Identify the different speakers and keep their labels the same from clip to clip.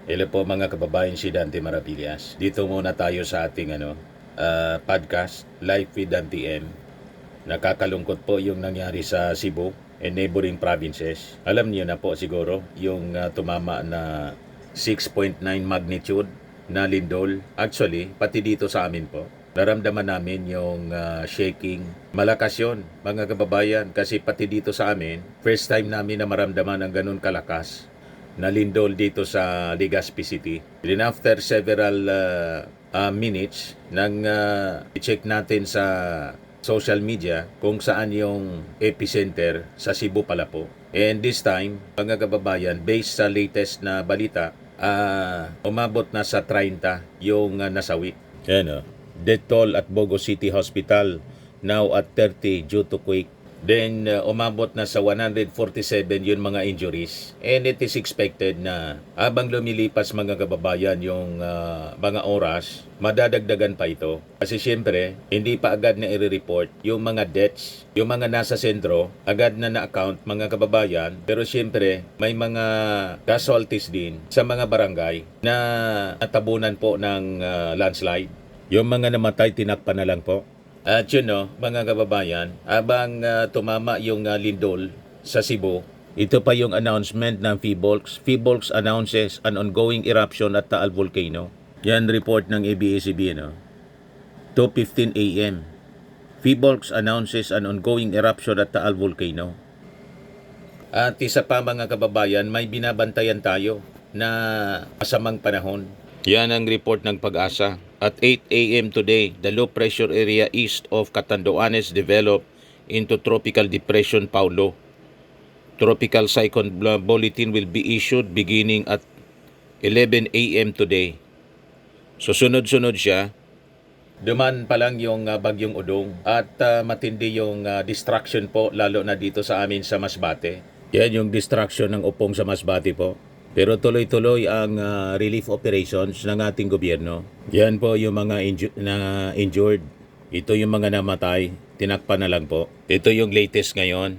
Speaker 1: Hello po mga kababayan, si Dante Maravillas. Dito muna tayo sa ating podcast, Life with Dante M. Nakakalungkot po yung nangyari sa Cebu and neighboring provinces. Alam niyo na po siguro yung tumama na 6.9 magnitude na lindol. Actually, pati dito sa amin po. Naramdaman namin yung shaking. Malakas yun, mga kababayan, kasi pati dito sa amin, first time namin na maramdaman ng ganun kalakas na lindol dito sa Legazpi City. Then after several minutes nang i-check natin sa social media kung saan yung epicenter sa Cebu pala po. And this time, mga kababayan, based sa latest na balita, umabot na sa 30 yung nasawi. Yan o. Death toll at Bogo City Hospital now at 30 due to quake. Then umabot na sa 147 yung mga injuries. And it is expected na habang lumilipas mga kababayan yung mga oras, madadagdagan pa ito. Kasi siyempre, hindi pa agad na i-report yung mga deaths, yung mga nasa sentro, agad na na-account mga kababayan. Pero siyempre, may mga casualties din sa mga barangay na natabunan po ng landslide. Yung mga namatay, tinakpan na lang po. At yun no, mga kababayan, habang tumama yung lindol sa Cebu, ito pa yung announcement ng PHIVOLCS. PHIVOLCS announces an ongoing eruption at Taal Volcano. Yan report ng ABS-CBN, no? 2:15 a.m. PHIVOLCS announces an ongoing eruption at Taal Volcano. At isa pa mga kababayan, may binabantayan tayo na masamang panahon. Yan ang report ng Pag-asa. At 8 a.m. today, the low pressure area east of Catanduanes developed into Tropical Depression Paulo. Tropical Cyclone Bulletin will be issued beginning at 11 a.m. today. So sunod-sunod siya. Duman pa lang yung bagyong Udong at matindi yung distraction po lalo na dito sa amin sa Masbate. Yan yung distraction ng upong sa Masbate po. Pero tuloy-tuloy ang relief operations ng ating gobyerno. Yan po yung mga injured. Ito yung mga namatay. Tinakpan na lang po. Ito yung latest ngayon.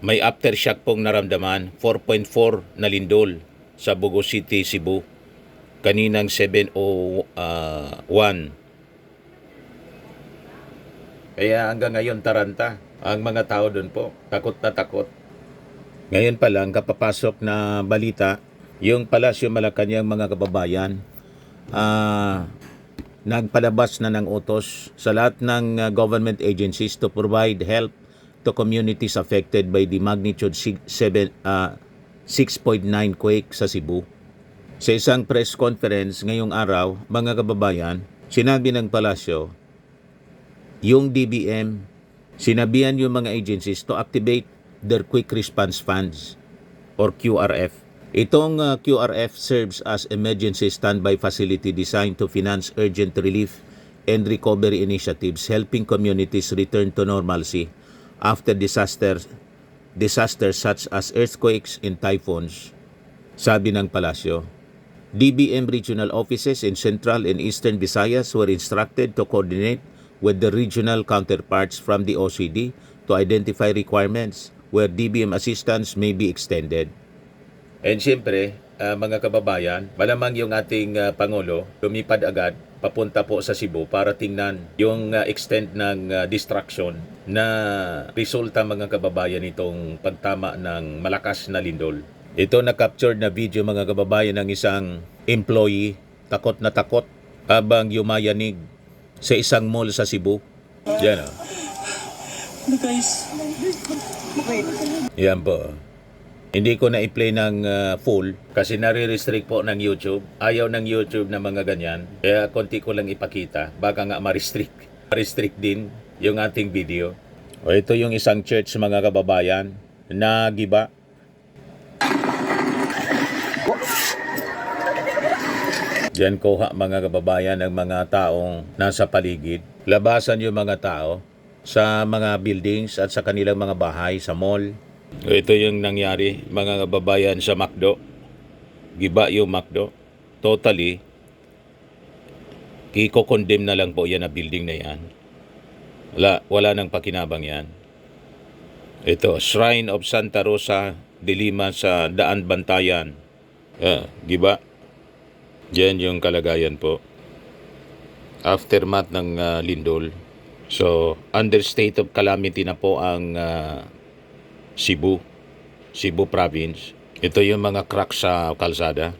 Speaker 1: May aftershock pong naramdaman. 4.4 na lindol sa Bogo City, Cebu. Kaninang 7:01. Kaya hanggang ngayon taranta. Ang mga tao doon po. Takot na takot. Ngayon pa lang, kapapasok na balita, yung Palasyo Malacanang mga kababayan, nagpalabas na ng utos sa lahat ng government agencies to provide help to communities affected by the magnitude 6.9 quake sa Cebu. Sa isang press conference ngayong araw, mga kababayan, sinabi ng Palasyo, yung DBM, sinabihan yung mga agencies to activate their Quick Response Funds or QRF. Itong QRF serves as emergency standby facility designed to finance urgent relief and recovery initiatives helping communities return to normalcy after disasters such as earthquakes and typhoons, sabi ng Palasyo. DBM regional offices in Central and Eastern Visayas were instructed to coordinate with the regional counterparts from the OCD to identify requirements where DBM assistance may be extended. And siyempre, mga kababayan, malamang yung ating Pangulo lumipad agad papunta po sa Cebu para tingnan yung extent ng distraction na resulta mga kababayan itong pagtama ng malakas na lindol. Ito na-captured na video mga kababayan ng isang employee, takot na takot habang yumayanig sa isang mall sa Cebu. Yan o.
Speaker 2: Guys,
Speaker 1: Yan po. Hindi ko na i-play ng full kasi nare-restrict po ng YouTube. Ayaw ng YouTube na mga ganyan. Kaya konti ko lang ipakita. Baka nga ma-restrict. Ma-restrict din yung ating video. O ito yung isang church mga kababayan na giba. Diyan kuha mga kababayan ng mga taong nasa paligid. Labasan yung mga tao sa mga buildings at sa kanilang mga bahay, sa mall. Ito yung nangyari mga kababayan sa McDo. Giba yung McDo. Totally, i-condemn na lang po yan na building na yan. Wala nang pakinabang yan. Ito, Shrine of Santa Rosa de Lima sa Daan Bantayan. Di ba? Diyan yung kalagayan po. Aftermath ng lindol. So, under state of calamity na po ang Cebu Province. Ito yung mga cracks sa kalsada.